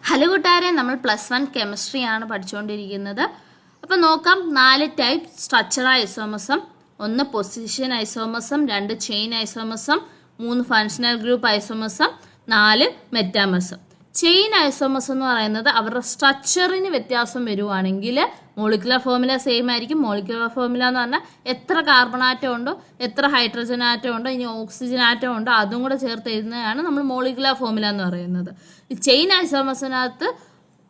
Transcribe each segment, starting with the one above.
Hello കൂട്ടുകാരെ, നമ്മൾ +1 chemistry ആണ് പഠിച്ചുകൊണ്ടിരിക്കുന്നത്. അപ്പോൾ നോക്കാം, 4 type structure isomerism. 1 position isomerism, 2 chain isomerism, 3 functional group isomerism, 4 metamerism. Chain isomerism എന്ന് പറയുന്നത് അവരുടെ സ്ട്രക്ചറിന് വ്യത്യാസം വരുവാണെങ്കിൽ മോളിക്കുലർ ഫോർമുല സെയിം ആയിരിക്കും. മോളിക്കുലർ ഫോർമുല എന്ന് പറഞ്ഞാൽ എത്ര കാർബൺ ആറ്റം ഉണ്ടോ, എത്ര ഹൈഡ്രജൻ ആറ്റം ഉണ്ടോ, ഇനി ഓക്സിജൻ ആറ്റം ഉണ്ടോ, അതും കൂടെ ചേർത്ത് എഴുതുന്നതാണ് നമ്മൾ മോളിക്കുലർ ഫോർമുല എന്ന് പറയുന്നത്. ഈ ചെയിൻ ഐസോമസിനകത്ത്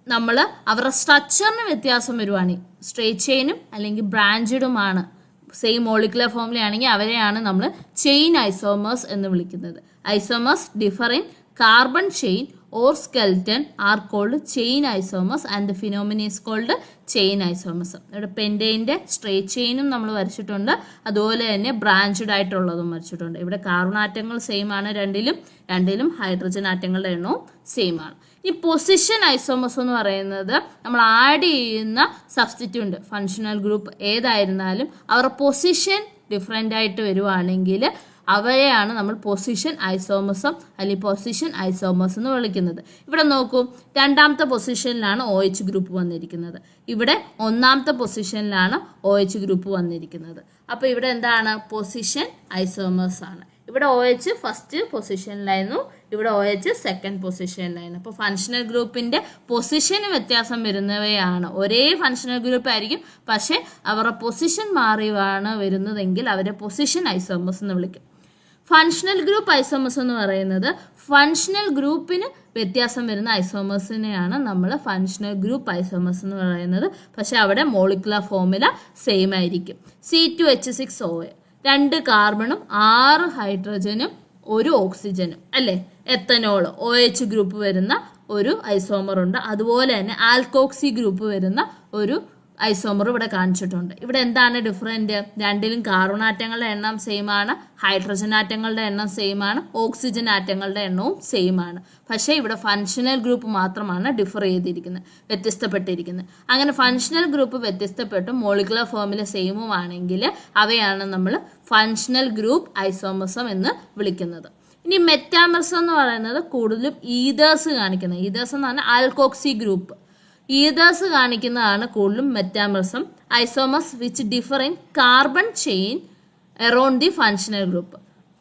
നമ്മൾ അവരുടെ സ്ട്രക്ചറിന് വ്യത്യാസം വരുവാണ്. സ്ട്രേറ്റ് ചെയിനും അല്ലെങ്കിൽ ബ്രാഞ്ചഡുമാണ് സെയിം മോളിക്കുലർ ഫോർമുല ആണെങ്കിൽ അവരെയാണ് നമ്മൾ ചെയിൻ ഐസോമേഴ്സ് എന്ന് വിളിക്കുന്നത്. Isomers differ in carbon chain or skeleton are called chain isomers and the phenomenon is called chain isomerism. ഇവിടെ പെൻറ്റൈൻ്റെ സ്ട്രേറ്റ് ചെയിനും നമ്മൾ വരച്ചിട്ടുണ്ട്, അതുപോലെ തന്നെ ബ്രാഞ്ചഡ് ആയിട്ടുള്ളതും വരച്ചിട്ടുണ്ട്. ഇവിടെ കാർബൺ ആറ്റങ്ങൾ സെയിം ആണ്, രണ്ടിലും ഹൈഡ്രജൻ ആറ്റങ്ങളുടെ എണ്ണവും സെയിം ആണ്. ഈ പൊസിഷൻ ഐസോമേഴ്സ് എന്ന് പറയുന്നത് നമ്മൾ ആഡ് ചെയ്യുന്ന സബ്സ്റ്റിറ്റ്യൂണ്ട് ഫങ്ഷണൽ ഗ്രൂപ്പ് ഏതായിരുന്നാലും അവരുടെ പൊസിഷൻ ഡിഫറെൻ്റ് ആയിട്ട് വരുവാണെങ്കിൽ അവരെയാണ് നമ്മൾ പൊസിഷൻ ഐസോമസം അല്ലെങ്കിൽ പൊസിഷൻ ഐസോമസ് എന്ന് വിളിക്കുന്നത്. ഇവിടെ നോക്കൂ, രണ്ടാമത്തെ പൊസിഷനിലാണ് OH ഗ്രൂപ്പ് വന്നിരിക്കുന്നത്, ഇവിടെ ഒന്നാമത്തെ പൊസിഷനിലാണ് OH ഗ്രൂപ്പ് വന്നിരിക്കുന്നത്. അപ്പോൾ ഇവിടെ എന്താണ്, പൊസിഷൻ ഐസോമസ് ആണ്. ഇവിടെ OH ഫസ്റ്റ് പൊസിഷനിലായിരുന്നു, ഇവിടെ OH സെക്കൻഡ് പൊസിഷനിലായിരുന്നു. അപ്പോൾ ഫങ്ഷണൽ ഗ്രൂപ്പിന്റെ പൊസിഷന് വ്യത്യാസം വരുന്നവയാണ്. ഒരേ ഫങ്ഷണൽ ഗ്രൂപ്പ് ആയിരിക്കും, പക്ഷേ അവരുടെ പൊസിഷൻ മാറിയാണ് വരുന്നതെങ്കിൽ അവരെ പൊസിഷൻ ഐസോമസ് എന്ന് വിളിക്കും. ഫങ്ഷണൽ ഗ്രൂപ്പ് ഐസോമസ് എന്ന് പറയുന്നത് ഫങ്ഷണൽ ഗ്രൂപ്പിന് വ്യത്യാസം വരുന്ന ഐസോമസിനെയാണ് നമ്മൾ ഫങ്ഷണൽ ഗ്രൂപ്പ് ഐസോമസ് എന്ന് പറയുന്നത്. പക്ഷെ അവിടെ മോളിക്കുലർ ഫോർമുല സെയിം ആയിരിക്കും. C2H6OA 2 കാർബണും 6 ഹൈഡ്രജനും 1 ഓക്സിജനും അല്ലേ. എത്തനോൾ OH ഗ്രൂപ്പ് വരുന്ന ഒരു ഐസോമർ ഉണ്ട്, അതുപോലെ തന്നെ ആൽക്കോക്സി ഗ്രൂപ്പ് വരുന്ന ഒരു ഐസോമർ ഇവിടെ കാണിച്ചിട്ടുണ്ട്. ഇവിടെ എന്താണ് ഡിഫറൻറ്റ്, രണ്ടിലും കാർബൺ ആറ്റങ്ങളുടെ എണ്ണം സെയിം ആണ്, ഹൈഡ്രജൻ ആറ്റങ്ങളുടെ എണ്ണം സെയിം ആണ്, ഓക്സിജൻ ആറ്റങ്ങളുടെ എണ്ണവും സെയിം ആണ്. പക്ഷേ ഇവിടെ ഫങ്ഷണൽ ഗ്രൂപ്പ് മാത്രമാണ് ഡിഫർ ചെയ്തിരിക്കുന്നത്, വ്യത്യസ്തപ്പെട്ടിരിക്കുന്നത്. അങ്ങനെ ഫങ്ഷണൽ ഗ്രൂപ്പ് വ്യത്യസ്തപ്പെട്ടും മോളിക്കുലർ ഫോർമുല സെയിമും ആണെങ്കിൽ അവയാണ് നമ്മൾ ഫങ്ഷണൽ ഗ്രൂപ്പ് ഐസോമസം എന്ന് വിളിക്കുന്നത്. ഇനി മെറ്റാമർസം എന്ന് പറയുന്നത് കൂടുതലും ഈതേഴ്സ് കാണിക്കുന്നത്. ഈതേഴ്സ് എന്ന് പറഞ്ഞാൽ ആൽക്കോക്സി ഗ്രൂപ്പ്, ഈതേഴ്സ് കാണിക്കുന്നതാണ് കൂടുതലും metamerism. Isomers which differ in carbon chain around the functional group.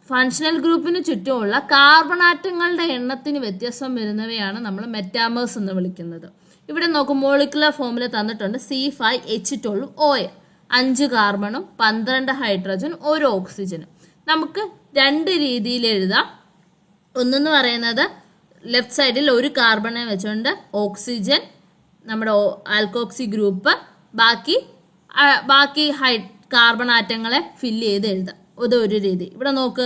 Functional ഗ്രൂപ്പിന് ചുറ്റുമുള്ള കാർബൺ ആറ്റങ്ങളുടെ എണ്ണത്തിന് വ്യത്യാസം വരുന്നവയാണ് നമ്മൾ മെറ്റാമേഴ്സ് എന്ന് വിളിക്കുന്നത്. ഇവിടെ നോക്കും, മോളിക്കുലർ ഫോർമുല തന്നിട്ടുണ്ട് C5H12OA 5 കാർബണും 12 ഹൈഡ്രജൻ 1 ഓക്സിജനും. നമുക്ക് 2 രീതിയിൽ എഴുതാം. ഒന്നെന്ന് പറയുന്നത് ലെഫ്റ്റ് സൈഡിൽ 1 കാർബണെ വെച്ചുകൊണ്ട് ഓക്സിജൻ നമ്മുടെ ആൽക്കോക്സി ഗ്രൂപ്പ്, ബാക്കി കാർബൺ ആറ്റങ്ങളെ ഫില്ല് ചെയ്ത് എഴുതാം. ഇതൊരു രീതി. ഇവിടെ നോക്ക്,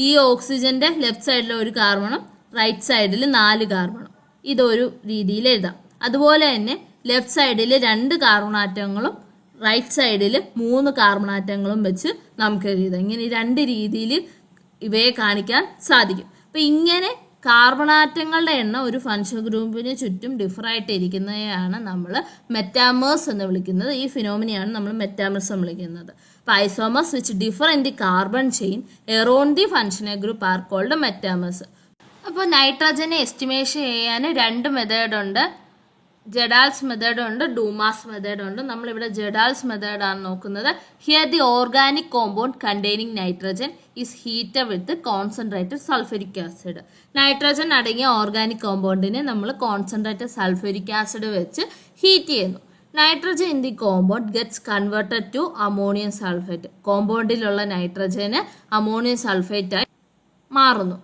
ഈ ഓക്സിജന്റെ ലെഫ്റ്റ് സൈഡിൽ 1 കാർബണും റൈറ്റ് സൈഡിൽ 4 കാർബണും, ഇതൊരു രീതിയിൽ എഴുതാം. അതുപോലെ തന്നെ ലെഫ്റ്റ് സൈഡിൽ 2 കാർബൺ ആറ്റങ്ങളും റൈറ്റ് സൈഡിൽ 3 കാർബൺ ആറ്റങ്ങളും വെച്ച് നമുക്ക് എഴുതാം. ഇങ്ങനെ 2 രീതിയിൽ ഇവയെ കാണിക്കാൻ സാധിക്കും. അപ്പം ഇങ്ങനെ കാർബൺ ആറ്റങ്ങളുടെ എണ്ണം ഒരു ഫങ്ഷണൽ ഗ്രൂപ്പിന് ചുറ്റും ഡിഫറായിട്ട് ഇരിക്കുന്നതാണ് നമ്മൾ മെറ്റാമേഴ്സ് എന്ന് വിളിക്കുന്നത്. ഈ ഫിനോമിനയാണ് നമ്മൾ മെറ്റാമേഴ്സ് എന്ന് വിളിക്കുന്നത്. അപ്പോൾ isomers which differ in the carbon chain around the functional group are called metamers. അപ്പോൾ നൈട്രജനെ എസ്റ്റിമേഷൻ ചെയ്യാൻ 2 മെത്തേഡ് ഉണ്ട്. ജഡാൽസ് മെത്തേഡ് ഉണ്ട്, ഡൂമാസ് മെത്തേഡ് ഉണ്ട്. നമ്മളിവിടെ ജഡാൽസ് മെത്തേഡാണ് നോക്കുന്നത്. Here the organic compound containing nitrogen is heated with concentrated sulphuric acid. Nitrogen അടങ്ങിയ ഓർഗാനിക് കോമ്പൗണ്ടിനെ നമ്മൾ കോൺസെൻട്രേറ്റഡ് സൾഫ്യൂരിക് ആസിഡ് വെച്ച് ഹീറ്റ് ചെയ്യുന്നു. Nitrogen in the compound gets converted to ammonium sulphate. കോമ്പൗണ്ടിലുള്ള നൈട്രജന് അമോണിയം സൾഫേറ്റായി മാറുന്നു.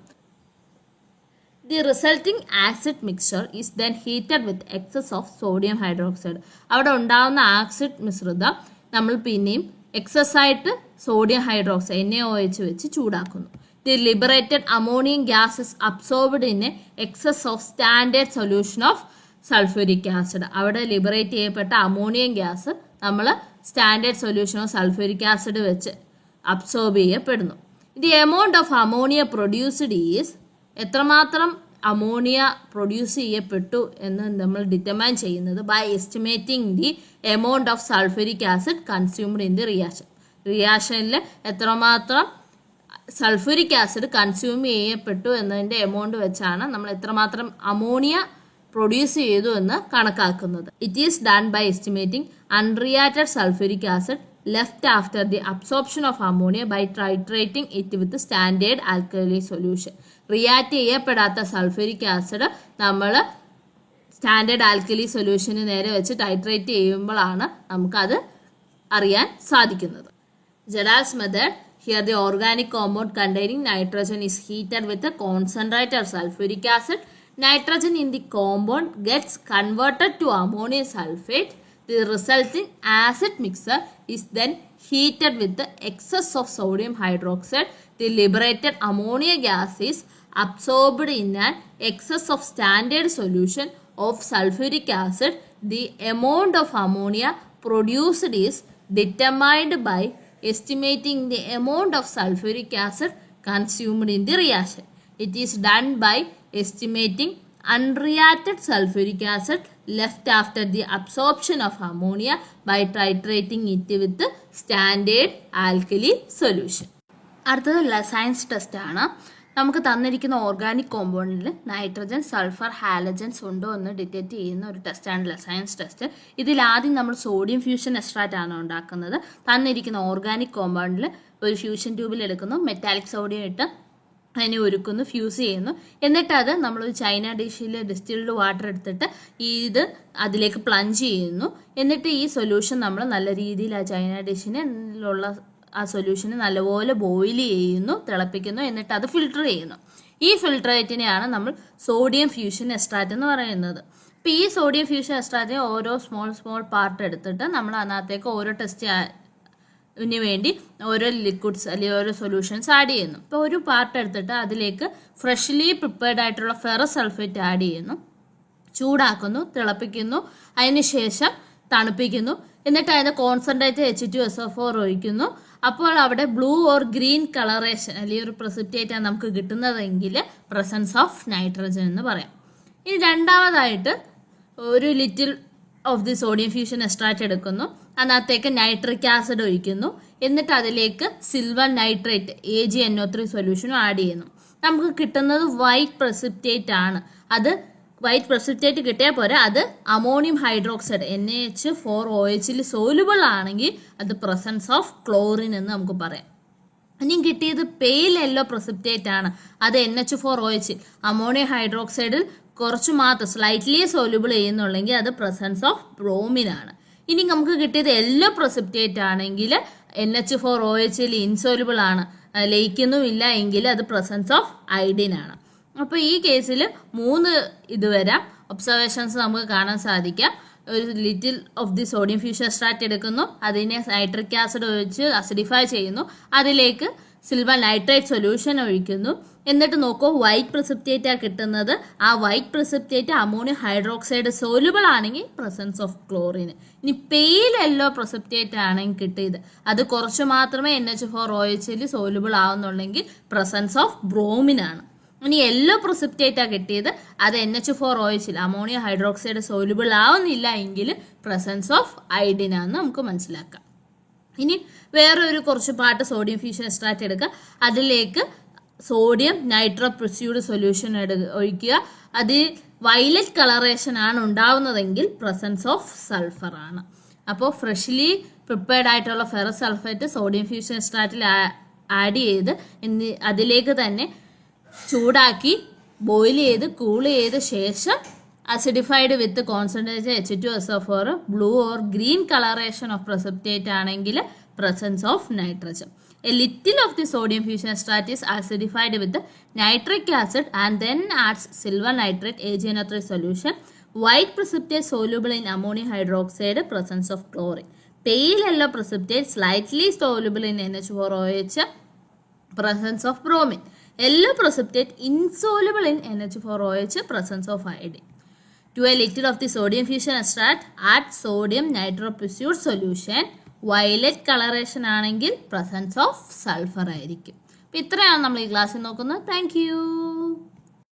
The resulting acid mixture is then heated with excess of sodium hydroxide. അവിടെ ഉണ്ടാകുന്ന ആസിഡ് മിശ്രിതം നമ്മൾ പിന്നെയും എക്സസ് ആയിട്ട് സോഡിയം ഹൈഡ്രോക്സൈഡ് NaOH വെച്ച് ചൂടാക്കുന്നു. The liberated ammonium gas is absorbed in excess of standard solution of sulphuric acid. അവിടെ liberate ചെയ്യപ്പെട്ട അമോണിയം ഗ്യാസ് നമ്മൾ standard solution of sulphuric acid വെച്ച് അബ്സോർബ് ചെയ്യപ്പെടുന്നു. The amount of ammonia produced is, എത്രമാത്രം ammonia produce ചെയ്യപ്പെട്ടു എന്ന് നമ്മൾ determine ചെയ്യുന്നത് by estimating the amount of sulphuric acid consumed in the reaction. റിയാക്ഷനിൽ എത്രമാത്രം സൾഫ്യൂരിക് ആസിഡ് കൺസ്യൂം ചെയ്യപ്പെട്ടു എന്നതിൻ്റെ എമൗണ്ട് വെച്ചാണ് നമ്മൾ എത്രമാത്രം അമോണിയ പ്രൊഡ്യൂസ് ചെയ്തു എന്ന് കണക്കാക്കുന്നത്. It is done by estimating unreacted sulphuric acid left after the absorption of ammonia by titrating it with standard alkali solution. React ചെയ്യപ്പെടാത്ത സൾഫ്യൂരിക് ആസിഡ് നമ്മൾ സ്റ്റാൻഡേർഡ് ആൽക്കലി സൊല്യൂഷന് നേരെ വെച്ച് ടൈട്രേറ്റ് ചെയ്യുമ്പോഴാണ് നമുക്കത് അറിയാൻ സാധിക്കുന്നത്. ജഡാൽസ് method. Here the organic compound containing nitrogen is heated with a concentrated sulfuric acid. Nitrogen in the compound gets converted to ammonium sulfate. The resulting acid mixture is then heated with the excess of sodium hydroxide. The liberated ammonia gas is absorbed in an excess of standard solution of sulfuric acid. The amount of ammonia produced is determined by estimating the amount of sulfuric acid consumed in the reaction. It is done by estimating unreacted sulfuric acid left after the absorption of ammonia by titrating it with standard alkali solution. അടുത്തത് ലസൈൻസ് test ആണ്. നമുക്ക് തന്നിരിക്കുന്ന organic കോമ്പൗണ്ടിൽ nitrogen, sulphur, halogens ഉണ്ടോ എന്ന് detect ചെയ്യുന്ന ഒരു ടെസ്റ്റാണ് ലസൈൻസ് ടെസ്റ്റ്. ഇതിൽ ആദ്യം നമ്മൾ സോഡിയം ഫ്യൂഷൻ എക്സ്ട്രാക്റ്റ് ആണ് ഉണ്ടാക്കുന്നത്. തന്നിരിക്കുന്ന ഓർഗാനിക് കോമ്പൗണ്ടിൽ ഒരു ഫ്യൂഷൻ ട്യൂബിൽ എടുക്കുന്നു, മെറ്റാലിക് സോഡിയം ഇട്ട് അതിനെ ഒരുക്കുന്നു, ഫ്യൂസ് ചെയ്യുന്നു. എന്നിട്ട് അത് നമ്മളൊരു ചൈന ഡിഷിൽ ഡിസ്റ്റിൽഡ് വാട്ടർ എടുത്തിട്ട് ഇത് അതിലേക്ക് പ്ലഞ്ച് ചെയ്യുന്നു. എന്നിട്ട് ഈ സൊല്യൂഷൻ നമ്മൾ നല്ല രീതിയിൽ ആ ചൈന ഡിഷിനുള്ള ആ സൊല്യൂഷന് നല്ലപോലെ ബോയിൽ ചെയ്യുന്നു, തിളപ്പിക്കുന്നു. എന്നിട്ട് അത് ഫിൽട്ടർ ചെയ്യുന്നു. ഈ ഫിൽട്രേറ്റിനെയാണ് നമ്മൾ സോഡിയം ഫ്യൂഷൻ എക്സ്ട്രാക്റ്റ് എന്ന് പറയുന്നത്. അപ്പോൾ ഈ സോഡിയം ഫ്യൂഷൻ എക്സ്ട്രാക്റ്റിനെ ഓരോ സ്മോൾ പാർട്ട് എടുത്തിട്ട് നമ്മൾ അതിനകത്തേക്ക് ഓരോ ടെസ്റ്റിന് വേണ്ടി ഓരോ ലിക്വിഡ്സ് അല്ലെങ്കിൽ ഓരോ സൊല്യൂഷൻസ് ആഡ് ചെയ്യുന്നു. ഇപ്പോൾ ഒരു പാർട്ട് എടുത്തിട്ട് അതിലേക്ക് ഫ്രഷ്ലി പ്രിപ്പയർഡ് ആയിട്ടുള്ള ഫെറസ് സൾഫേറ്റ് ആഡ് ചെയ്യുന്നു, ചൂടാക്കുന്നു, തിളപ്പിക്കുന്നു, അതിനുശേഷം തണുപ്പിക്കുന്നു. എന്നിട്ട് അതിൻ്റെ കോൺസെൻട്രേറ്റ് H2SO4 ഒഴിക്കുന്നു. അപ്പോൾ അവിടെ ബ്ലൂ ഓർ ഗ്രീൻ കളറേഷൻ അല്ലെങ്കിൽ ഒരു പ്രസിപ്പിറ്റേറ്റ് ആണ് നമുക്ക് കിട്ടുന്നതെങ്കിൽ പ്രസൻസ് ഓഫ് നൈട്രജൻ എന്ന് പറയാം. ഇനി രണ്ടാമതായിട്ട് ഒരു little of the sodium fusion extract എടുക്കുന്നു, അതിനകത്തേക്ക് നൈട്രിക് ആസിഡ് ഒഴിക്കുന്നു. എന്നിട്ട് അതിലേക്ക് സിൽവർ നൈട്രേറ്റ് AgNO3 സൊല്യൂഷനും ആഡ് ചെയ്യുന്നു. നമുക്ക് കിട്ടുന്നത് വൈറ്റ് പ്രസിപ്പിറ്റേറ്റ് ആണ്. അത് വൈറ്റ് പ്രസിപ്പിറ്റേറ്റ് കിട്ടിയാൽ പോരെ, അത് അമോണിയം ഹൈഡ്രോക്സൈഡ് NaH4OH സോലുബിൾ ആണെങ്കിൽ അത് പ്രസൻസ് ഓഫ് ക്ലോറിൻ എന്ന് നമുക്ക് പറയാം. ഇനിയും കിട്ടിയത് പെയിൽ യെല്ലോ പ്രസിപ്പിറ്റേറ്റ് ആണ്. അത് NH4OH അമോണിയം ഹൈഡ്രോക്സൈഡിൽ കുറച്ച് മാത്രം സ്ലൈറ്റ്ലി സോലുബിൾ ചെയ്യുന്നുള്ളെങ്കിൽ അത് പ്രസൻസ് ഓഫ് ബ്രോമിൻ ആണ്. ഇനി നമുക്ക് കിട്ടിയത് യെല്ലോ പ്രസിപ്പിറ്റേറ്റ് ആണെങ്കിൽ NH4OH ഇൻസോലുബിൾ ആണ്, ലയിക്കുന്നുമില്ല എങ്കിൽ അത് പ്രസൻസ് ഓഫ് അയഡിൻ ആണ്. അപ്പോൾ ഈ കേസിൽ 3 ഇത് വരാം ഒബ്സർവേഷൻസ് നമുക്ക് കാണാൻ സാധിക്കാം. ഒരു little of the sodium fusion extract എടുക്കുന്നു, അതിനെ നൈട്രിക് ആസിഡ് ഒഴിച്ച് അസിഡിഫൈ ചെയ്യുന്നു, അതിലേക്ക് സിൽവർ നൈട്രേറ്റ് സൊല്യൂഷൻ ഒഴിക്കുന്നു. എന്നിട്ട് നോക്കൂ, വൈറ്റ് പ്രസിപ്പിറ്റേറ്റാണ് കിട്ടുന്നത്. ആ white precipitate ammonium hydroxide soluble ആണെങ്കിൽ പ്രസൻസ് ഓഫ് ക്ലോറിൻ. ഇനി പെയിൽ യെല്ലോ പ്രസിപ്പിറ്റേറ്റ് ആണെങ്കിൽ കിട്ടിയത് അത് കുറച്ച് മാത്രമേ NH4OH സോലുബിൾ ആവുന്നുള്ളെങ്കിൽ പ്രസൻസ് ഓഫ് ബ്രോമിൻ ആണ്. ഇനി യെല്ലോ പ്രസിപ്പിറ്റേറ്റാണ് കിട്ടിയത്, അത് NH4OH അമോണിയം ഹൈഡ്രോക്സൈഡ് സോലുബിൾ ആവുന്നില്ല എങ്കിൽ പ്രസൻസ് ഓഫ് അയഡിൻ ആണെന്ന് നമുക്ക് മനസ്സിലാക്കാം. ഇനി വേറെ ഒരു കുറച്ച് പാർട്ട് സോഡിയം ഫ്യൂഷൻ എക്സ്ട്രാക്റ്റ് എടുക്കുക, അതിലേക്ക് സോഡിയം നൈട്രോപ്രിസ്യൂഡ് സൊല്യൂഷൻ ഒഴിക്കുക. അത് വയലറ്റ് കളറേഷൻ ആണ് ഉണ്ടാവുന്നതെങ്കിൽ പ്രസൻസ് ഓഫ് സൾഫർ ആണ്. അപ്പോൾ ഫ്രഷ്ലി പ്രിപ്പയർഡ് ആയിട്ടുള്ള ഫെറസ് സൾഫേറ്റ് സോഡിയം ഫ്യൂഷൻ എക്സ്ട്രാക്റ്റിൽ ആഡ് ചെയ്ത് അതിലേക്ക് തന്നെ ചൂടാക്കി ബോയിൽ ചെയ്ത് കൂൾ ചെയ്ത ശേഷം acidified with concentrate H2SO4 blue or green coloration of precipitate ആണെങ്കിൽ presence of nitrogen. A little of the sodium fusion extract is acidified with nitric acid and then adds silver nitrate AgNO3 solution. White precipitate soluble in ammonium hydroxide, presence of chlorine. Pale yellow precipitate slightly soluble in NH4OH, presence of bromine. Yellow precipitate insoluble in NH4OH, presence of iodine. To a little of the sodium fusion extract, add sodium nitroprusside solution. Violet colouration ആണെങ്കിൽ presence of sulphur ആയിരിക്കും. അപ്പോൾ ഇത്രയാണ് നമ്മൾ ഈ ക്ലാസ്സിൽ നോക്കുന്നത്. Thank